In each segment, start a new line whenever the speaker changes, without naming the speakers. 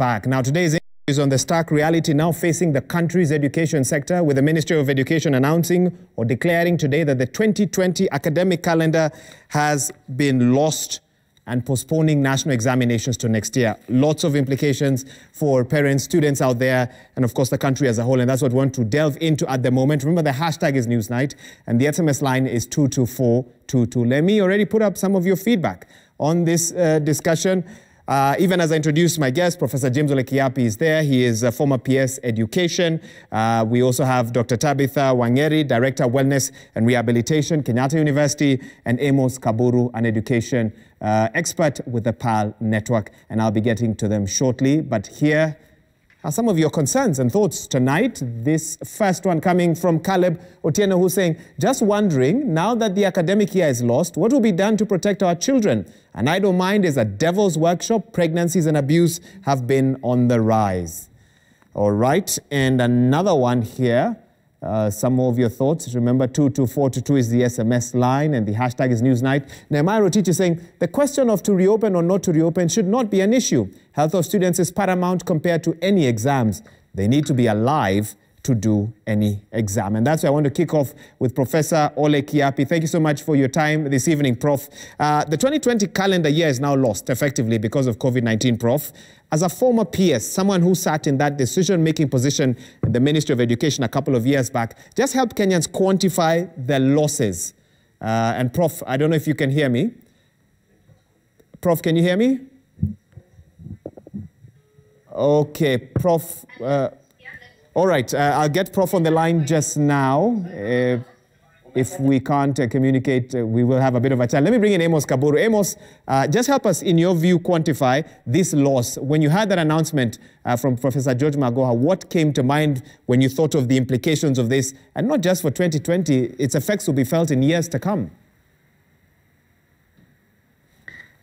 back. Now, today's is on the stark reality now facing the country's education sector, with the Ministry of Education announcing or declaring today that the 2020 academic calendar has been lost and postponing national examinations to next year. Lots of implications for parents, students out there, and of course the country as a whole. And that's what we want to delve into at the moment. Remember, the hashtag is Newsnight and the SMS line is 22422. Let me already put up some of your feedback on this discussion. Even as I introduce my guest, Professor James Ole Kiapi is there. He is a former PS Education. We also have Dr. Tabitha Wangeri, Director of Wellness and Rehabilitation, Kenyatta University, and Amos Kaburu, an education expert with the PAL network. And I'll be getting to them shortly. But here are some of your concerns and thoughts tonight. This first one coming from Caleb Otieno, who's saying, just wondering, now that the academic year is lost, what will be done to protect our children? An idle mind is a devil's workshop. Pregnancies and abuse have been on the rise. All right, and another one here. Some of your thoughts. Remember, 22422 is the SMS line and the hashtag is Newsnight. Nehemiah Rotich is saying, the question of to reopen or not to reopen should not be an issue. Health of students is paramount compared to any exams. They need to be alive to do any exam. And that's why I want to kick off with Professor Ole Kiapi. Thank you so much for your time this evening, Prof. The 2020 calendar year is now lost effectively because of COVID-19, Prof. As a former PS, someone who sat in that decision-making position in the Ministry of Education a couple of years back, just help Kenyans quantify the losses. And Prof, I don't know if you can hear me. Prof, can you hear me? Okay, Prof. All right, I'll get Prof on the line just now. If we can't communicate, we will have a bit of a chat. Let me bring in Amos Kaburu. Amos, just help us, in your view, quantify this loss. When you had that announcement from Professor George Magoha, what came to mind when you thought of the implications of this? And not just for 2020, its effects will be felt in years to come.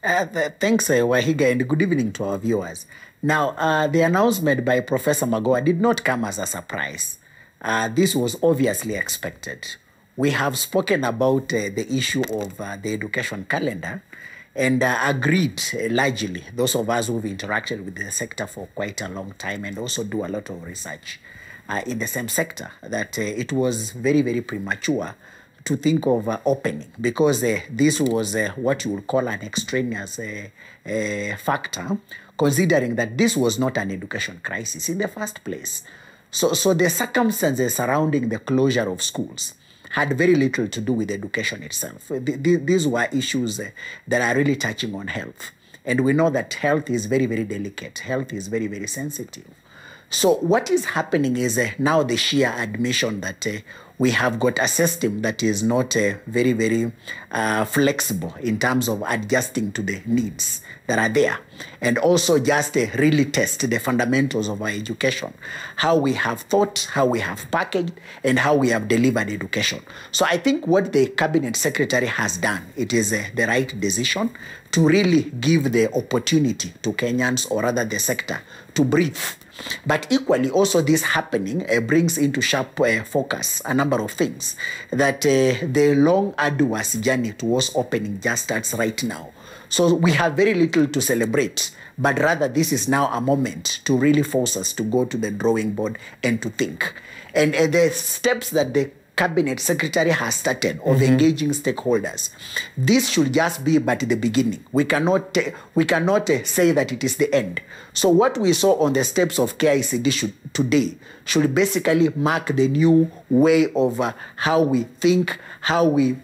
Thanks, Wahiga, and good evening to our viewers. Now, the announcement by Professor Magoha did not come as a surprise. This was obviously expected. We have spoken about the issue of the education calendar and agreed largely, those of us who've interacted with the sector for quite a long time and also do a lot of research in the same sector, that it was very, very premature to think of opening, because this was what you would call an extraneous factor, considering that this was not an education crisis in the first place. So the circumstances surrounding the closure of schools had very little to do with education itself. These were issues that are really touching on health. And we know that health is very, very delicate. Health is very, very sensitive. So what is happening is now the sheer admission that we have got a system that is not very, very flexible in terms of adjusting to the needs that are there. And also just really test the fundamentals of our education, how we have thought, how we have packaged, and how we have delivered education. So I think what the Cabinet Secretary has done, it is the right decision to really give the opportunity to Kenyans, or rather the sector, to breathe. But equally, also this happening brings into sharp focus a number of things, that the long, arduous journey towards opening just starts right now. So we have very little to celebrate, but rather this is now a moment to really force us to go to the drawing board and to think. And the steps that the Cabinet Secretary has started of engaging stakeholders, this should just be but the beginning. We cannot say that it is the end. So what we saw on the steps of KICD today should basically mark the new way of how we think, how we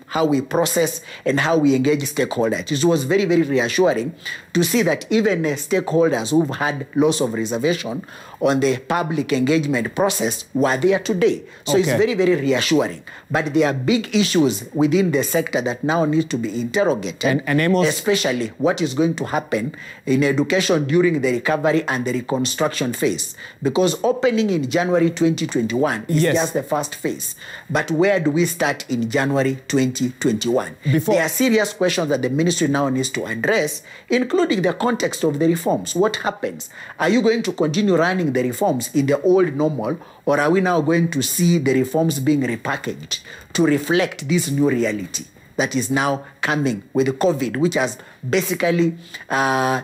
process, and how we engage stakeholders. It was very, very reassuring to see that even stakeholders who've had loss of reservation on the public engagement process were there today. So it's very, very reassuring. But there are big issues within the sector that now need to be interrogated, and Amos, especially what is going to happen in education during the recovery and the reconstruction phase. Because opening in January 2021 is just the first phase. But where do we start in January 2021? There are serious questions that the ministry now needs to address, including the context of the reforms. What happens? Are you going to continue running the reforms in the old normal, or are we now going to see the reforms being repackaged to reflect this new reality? that is now coming with COVID, which has basically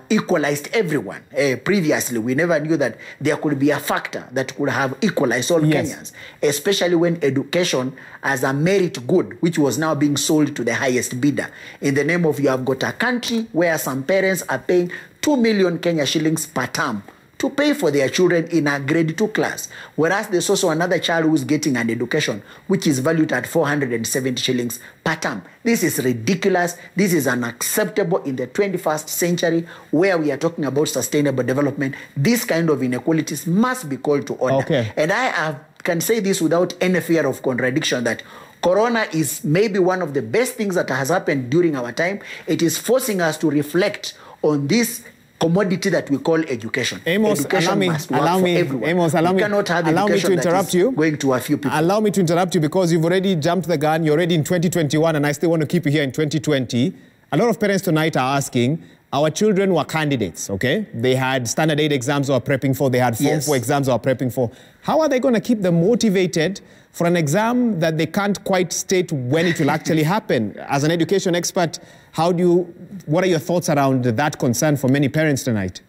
equalized everyone. Previously, we never knew that there could be a factor that could have equalized all Kenyans, especially when education as a merit good, which was now being sold to the highest bidder. In the name of, you have got a country where some parents are paying 2 million Kenya shillings per term to pay for their children in a grade 2 class, whereas there's also another child who's getting an education which is valued at 470 shillings per term. This is ridiculous. This is unacceptable in the 21st century where we are talking about sustainable development. This kind of inequalities must be called to order. And I can say this without any fear of contradiction, that Corona is maybe one of the best things that has happened during our time. It is forcing us to reflect on this commodity that we call education.
Amos,
education
allow me to interrupt you.
Going to a few people.
Allow me to interrupt you because you've already jumped the gun. You're already in 2021 and I still want to keep you here in 2020. A lot of parents tonight are asking, our children were candidates, okay? They had standard 8 exams they were prepping for. They had Form 4 exams they were prepping for. How are they going to keep them motivated for an exam that they can't quite state when it will actually happen? As an education expert, what are your thoughts around that concern for many parents tonight?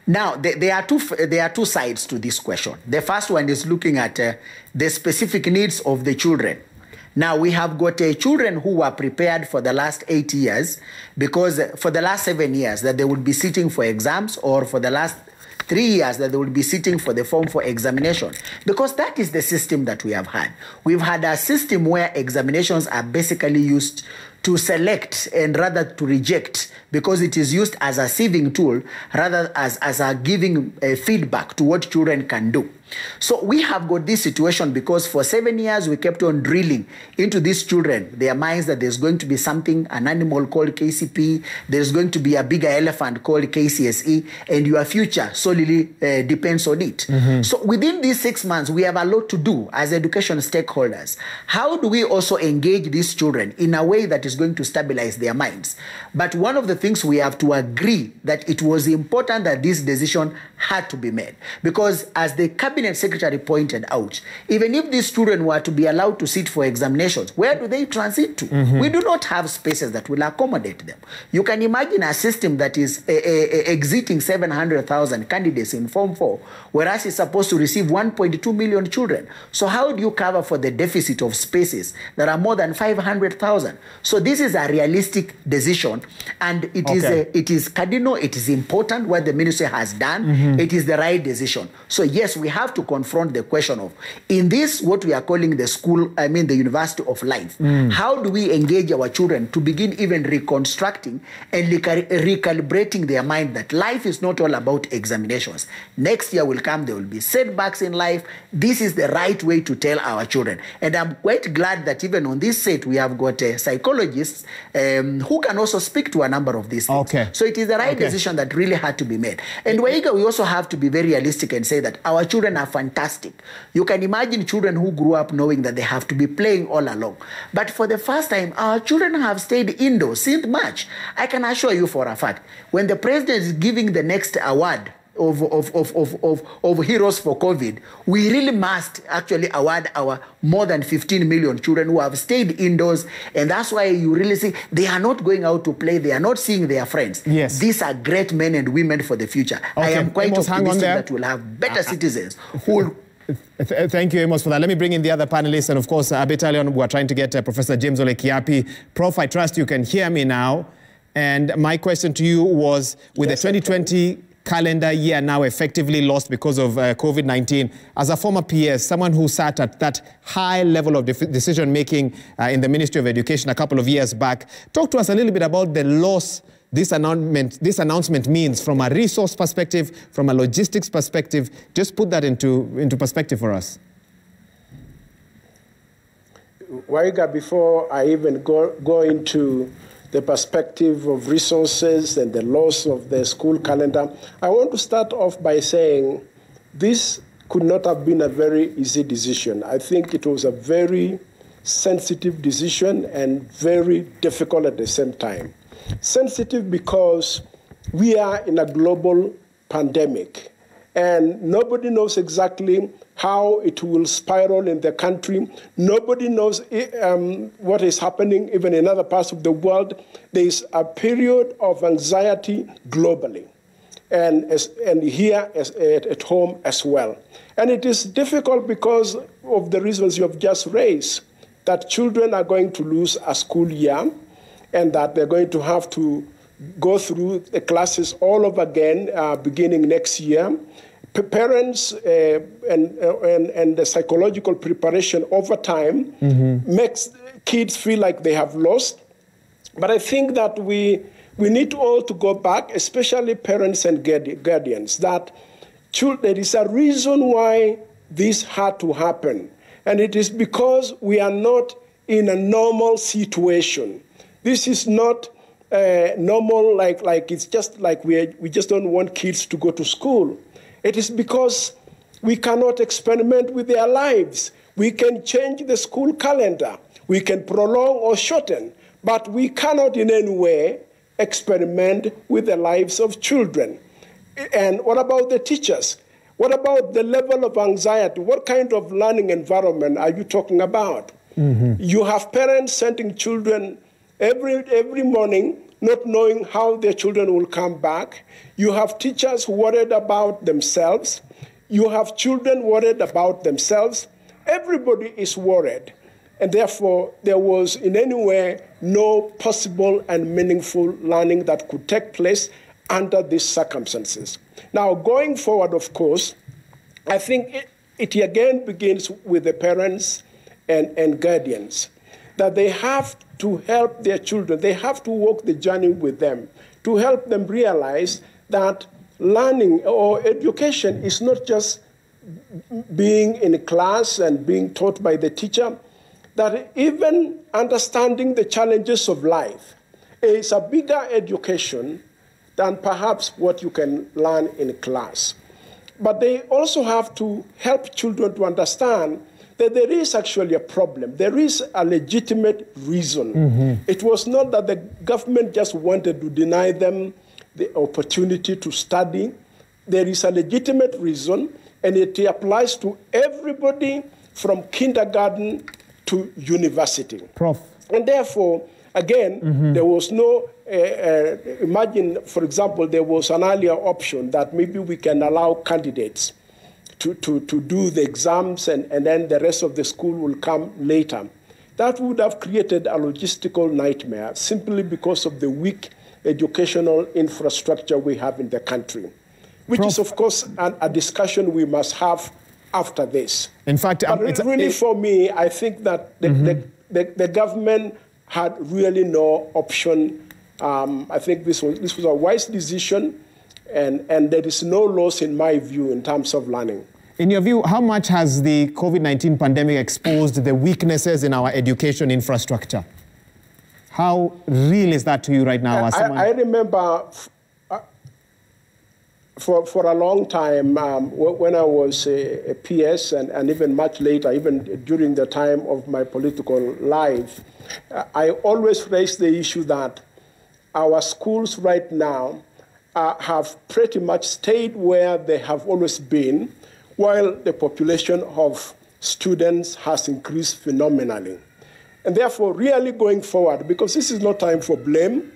Now, there are two sides to this question. The first one is looking at the specific needs of the children. Now, we have got children who were prepared for the last 8 years, because for the last 7 years that they would be sitting for exams, or for the last 3 years that they will be sitting for the Form 4 examination, because that is the system that we have had. We've had a system where examinations are basically used to select and rather to reject, because it is used as a sieving tool rather as a giving feedback to what children can do. So we have got this situation because for 7 years we kept on drilling into these children, their minds, that there's going to be something, an animal called KCP, there's going to be a bigger elephant called KCSE, and your future solely depends on it. So within these 6 months, we have a lot to do as education stakeholders. How do we also engage these children in a way that is going to stabilize their minds? But one of the things we have to agree that it was important that this decision had to be made, because as the Cabinet Secretary pointed out, even if these children were to be allowed to sit for examinations, where do they transit to? We do not have spaces that will accommodate them. You can imagine a system that is exiting 700,000 candidates in Form 4, whereas it's supposed to receive 1.2 million children. So how do you cover for the deficit of spaces that are more than 500,000? So this is a realistic decision, and it is cardinal, it is important what the ministry has done. It is the right decision. So yes, we have to confront the question of, in this, what we are calling the University of Life, how do we engage our children to begin even reconstructing and recalibrating their mind that life is not all about examinations. Next year will come, there will be setbacks in life. This is the right way to tell our children. And I'm quite glad that even on this set, we have got psychologists who can also speak to a number of these things. So it is the right decision that really had to be made. And we also have to be very realistic and say that our children are fantastic. You can imagine children who grew up knowing that they have to be playing all along. But for the first time, our children have stayed indoors since March. I can assure you for a fact, when the president is giving the next award of heroes for COVID, we really must actually award our more than 15 million children who have stayed indoors. And that's why you really see they are not going out to play. They are not seeing their friends. These are great men and women for the future. I am quite optimistic that we'll have better citizens who will...
Thank you, Amos, for that. Let me bring in the other panelists. And of course, a bit earlier on, we are trying to get Professor James Ole Kiapi. Prof, I trust you can hear me now. And my question to you was, with the 2020 calendar year now effectively lost because of COVID-19, as a former PS, someone who sat at that high level of decision-making in the Ministry of Education a couple of years back, talk to us a little bit about the loss this announcement means from a resource perspective, from a logistics perspective. Just put that into perspective for us.
Waiga, before I even go into the perspective of resources and the loss of the school calendar, I want to start off by saying this could not have been a very easy decision. I think it was a very sensitive decision and very difficult at the same time. Sensitive because we are in a global pandemic, and nobody knows exactly how it will spiral in the country. Nobody knows what is happening even in other parts of the world. There is a period of anxiety globally, and here at home as well. And it is difficult because of the reasons you have just raised, that children are going to lose a school year, and that they're going to have to go through the classes all over again beginning next year. Parents and the psychological preparation over time makes kids feel like they have lost. But I think that we need all to go back, especially parents and guardians, that there is a reason why this had to happen. And it is because we are not in a normal situation. This is not normal, like it's just like we just don't want kids to go to school. It is because we cannot experiment with their lives. We can change the school calendar. We can prolong or shorten, but we cannot in any way experiment with the lives of children. And what about the teachers? What about the level of anxiety? What kind of learning environment are you talking about? You have parents sending children every morning, not knowing how their children will come back. You have teachers worried about themselves. You have children worried about themselves. Everybody is worried. And therefore, there was in any way no possible and meaningful learning that could take place under these circumstances. Now, going forward, of course, I think it again begins with the parents and guardians, that they have to help their children. They have to walk the journey with them to help them realize that learning or education is not just being in a class and being taught by the teacher, that even understanding the challenges of life is a bigger education than perhaps what you can learn in class. But they also have to help children to understand that there is actually a problem. There is a legitimate reason. It was not that the government just wanted to deny them the opportunity to study. There is a legitimate reason, and it applies to everybody from kindergarten to university.
Prof.
And therefore, again, there was no, imagine, for example, there was an earlier option that maybe we can allow candidates to do the exams and then the rest of the school will come later. That would have created a logistical nightmare simply because of the weak educational infrastructure we have in the country, which is, of course, a discussion we must have after this.
In fact,
for me, I think that the government had really no option. I think this was a wise decision, and there is no loss in my view in terms of learning.
In your view, how much has the COVID-19 pandemic exposed the weaknesses in our education infrastructure? How real is that to you right now?
I remember for a long time when I was a PS and even much later, even during the time of my political life, I always raised the issue that our schools right now have pretty much stayed where they have always been, while the population of students has increased phenomenally. And therefore, really going forward, because this is not time for blame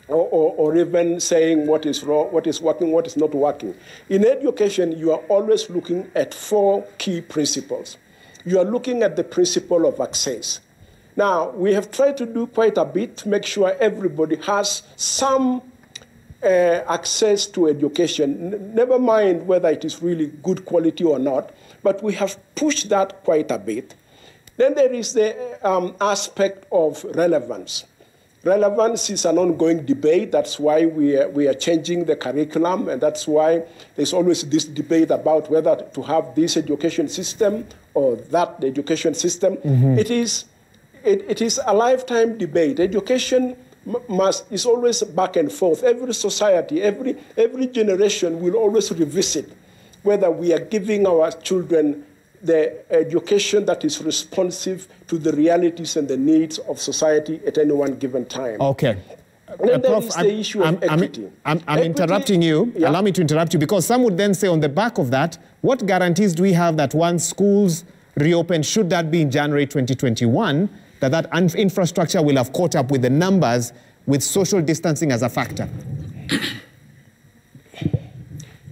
or even saying what is wrong, what is working, what is not working. In education, you are always looking at 4 key principles. You are looking at the principle of access. Now, we have tried to do quite a bit to make sure everybody has some access to education, never mind whether it is really good quality or not, but we have pushed that quite a bit. Then there is the aspect of relevance. Relevance is an ongoing debate. That's why we are changing the curriculum, and that's why there's always this debate about whether to have this education system or that education system. It is a lifetime debate. Education is always back and forth. Every society, every generation will always revisit whether we are giving our children the education that is responsive to the realities and the needs of society at any one given time.
Okay.
then there is the issue of equity.
I'm interrupting you. Yeah. Allow me to interrupt you, because some would then say on the back of that, what guarantees do we have that once schools reopen, should that be in January 2021, that infrastructure will have caught up with the numbers with social distancing as a factor?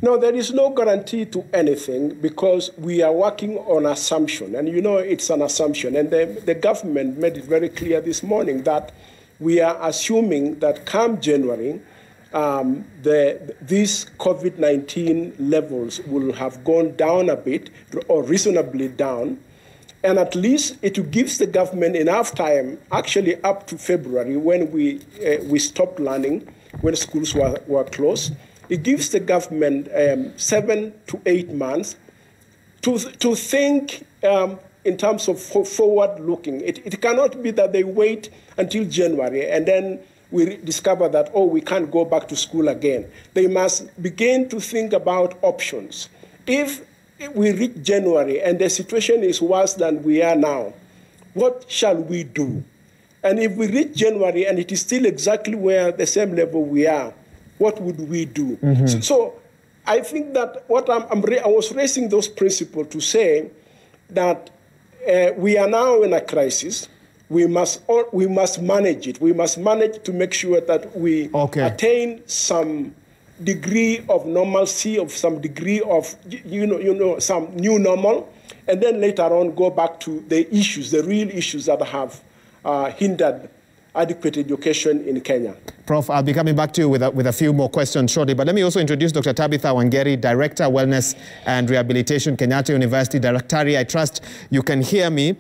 No, there is no guarantee to anything, because we are working on assumption. And you know, it's an assumption. And the government made it very clear this morning that we are assuming that come January, these COVID-19 levels will have gone down a bit, or reasonably down. And at least it gives the government enough time, actually up to February, when we stopped learning, when schools were closed. It gives the government 7 to 8 months to think in terms of forward-looking. It cannot be that they wait until January and then we discover that, oh, we can't go back to school again. They must begin to think about options. If we reach January and the situation is worse than we are now, what shall we do? And if we reach January and it is still exactly where the same level we are, what would we do? Mm-hmm. So I think that what I was raising those principles to say that we are now in a crisis. We must manage it. We must manage to make sure that we attain some degree of normalcy, of some degree of some new normal, and then later on go back to the issues, the real issues that have hindered adequate education in Kenya.
Prof, I'll be coming back to you with a few more questions shortly, but let me also introduce Dr. Tabitha Wangeri, Director, Wellness and Rehabilitation, Kenyatta University. Daktari, I trust you can hear me.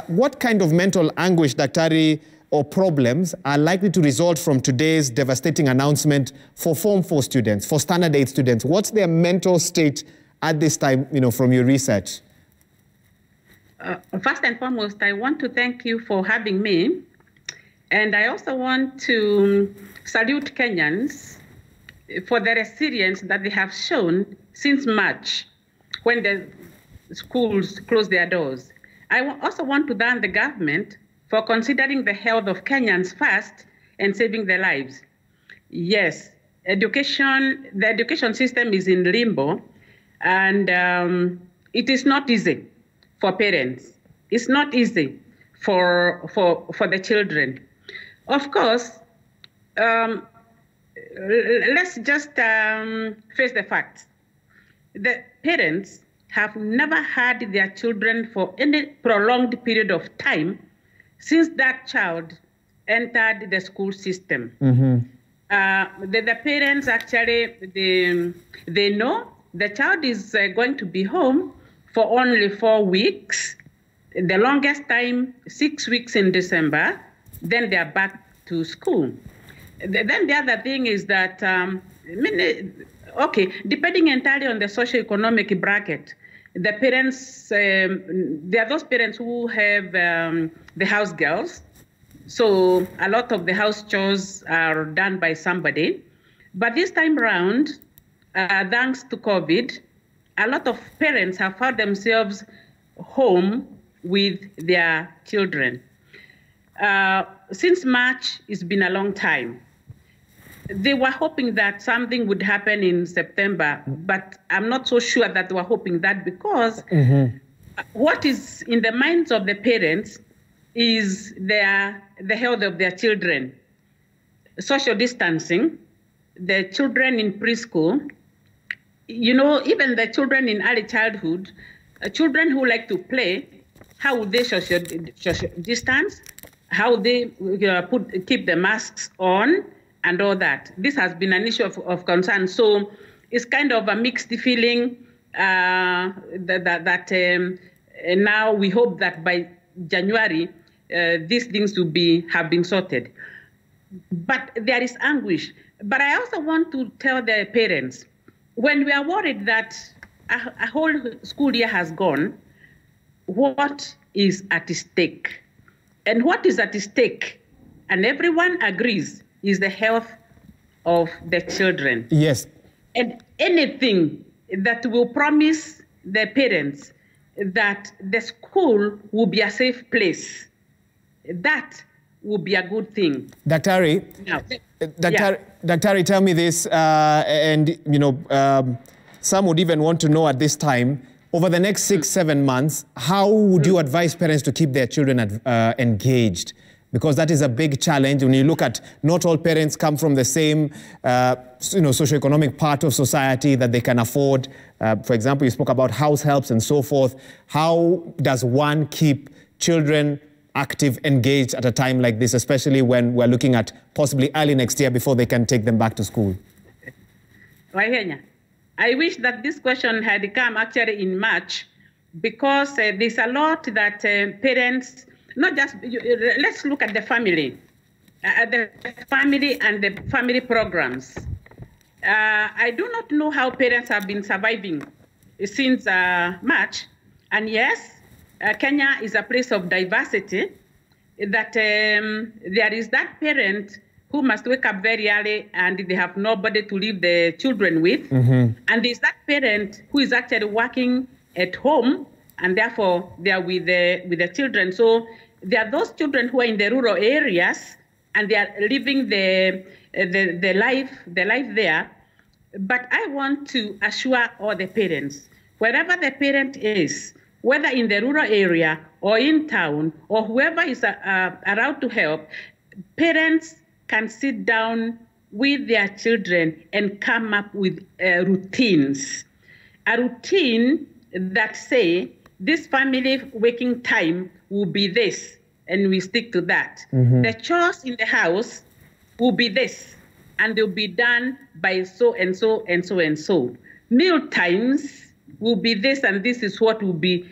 What kind of mental anguish, Daktari, or problems are likely to result from today's devastating announcement for Form 4 students, for Standard 8 students? What's their mental state at this time, from your research?
First and foremost, I want to thank you for having me. And I also want to salute Kenyans for the resilience that they have shown since March, when the schools closed their doors. I also want to thank the government for considering the health of Kenyans first and saving their lives. Yes, the education system is in limbo, and it is not easy for parents. It's not easy for the children. Of course, let's just face the facts. The parents have never had their children for any prolonged period of time since that child entered the school system. Mm-hmm. The parents actually, they know the child is going to be home for only 4 weeks, the longest time, 6 weeks in December. Then they are back to school. Then the other thing is that, depending entirely on the socioeconomic bracket, the parents, there are those parents who have the house girls. So a lot of the house chores are done by somebody. But this time around, thanks to COVID, a lot of parents have found themselves home with their children. Since March, it's been a long time. They were hoping that something would happen in September, but I'm not so sure that they were hoping that, because what is in the minds of the parents is the health of their children. Social distancing, the children in preschool, even the children in early childhood, children who like to play, how would they social distance? How they keep the masks on and all that. This has been an issue of concern. So it's kind of a mixed feeling that now we hope that by January, these things will have been sorted. But there is anguish. But I also want to tell the parents, when we are worried that a whole school year has gone, what is at stake? And what is at stake, and everyone agrees, is the health of the children.
Yes.
And anything that will promise the parents that the school will be a safe place, that will be a good thing.
Daktari, Daktari, tell me this, and you know, some would even want to know at this time, over the next 6-7 months, how would you advise parents to keep their children engaged? Because that is a big challenge. When you look at, not all parents come from the same socioeconomic part of society that they can afford. For example, you spoke about house helps and so forth. How does one keep children active, engaged at a time like this, especially when we're looking at possibly early next year before they can take them back to school?
I wish that this question had come actually in March, because there's a lot that parents, not just, let's look at the family and the family programs. I do not know how parents have been surviving since March. And yes, Kenya is a place of diversity, that there is that parent who must wake up very early and they have nobody to leave the children with. Mm-hmm. And there's that parent who is actually working at home, and therefore they are with the children. So there are those children who are in the rural areas and they are living the life there. But I want to assure all the parents, wherever the parent is, whether in the rural area or in town or whoever is around to help, parents can sit down with their children and come up with routines. A routine that say, this family waking time will be this, and we stick to that. Mm-hmm. The chores in the house will be this, and they'll be done by so and so and so and so. Meal times will be this, and this is what will be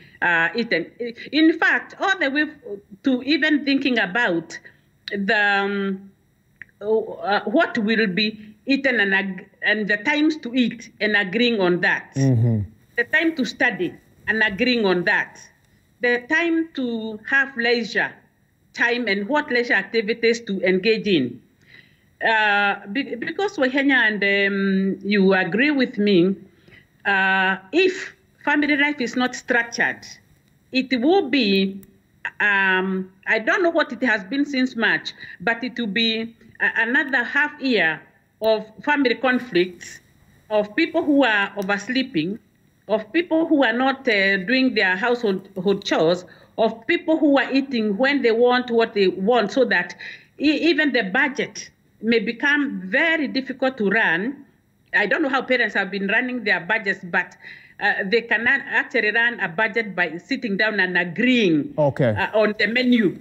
eaten. In fact, all the way to even thinking about the what will be eaten and the times to eat and agreeing on that. Mm-hmm. The time to study and agreeing on that. The time to have leisure time and what leisure activities to engage in. Because Wakenya, and you agree with me, if family life is not structured, it will be, I don't know what it has been since March, but it will be another half year of family conflicts, of people who are oversleeping, of people who are not doing their household chores, of people who are eating when they want what they want, so that even the budget may become very difficult to run. I don't know how parents have been running their budgets, but they cannot actually run a budget by sitting down and agreeing on the menu.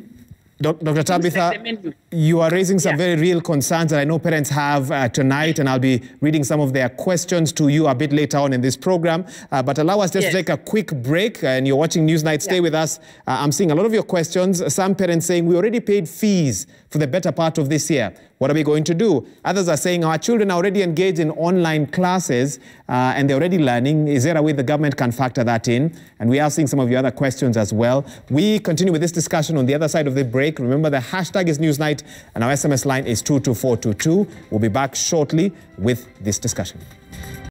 Dr. Tabitha, you are raising some very real concerns that I know parents have tonight, and I'll be reading some of their questions to you a bit later on in this program. But allow us just to take a quick break, and you're watching Newsnight. Stay with us. I'm seeing a lot of your questions. Some parents saying, we already paid fees for the better part of this year. What are we going to do? Others are saying our children are already engaged in online classes and they're already learning. Is there a way the government can factor that in? And we are seeing some of your other questions as well. We continue with this discussion on the other side of the break. Remember, the hashtag is Newsnight and our SMS line is 22422. We'll be back shortly with this discussion.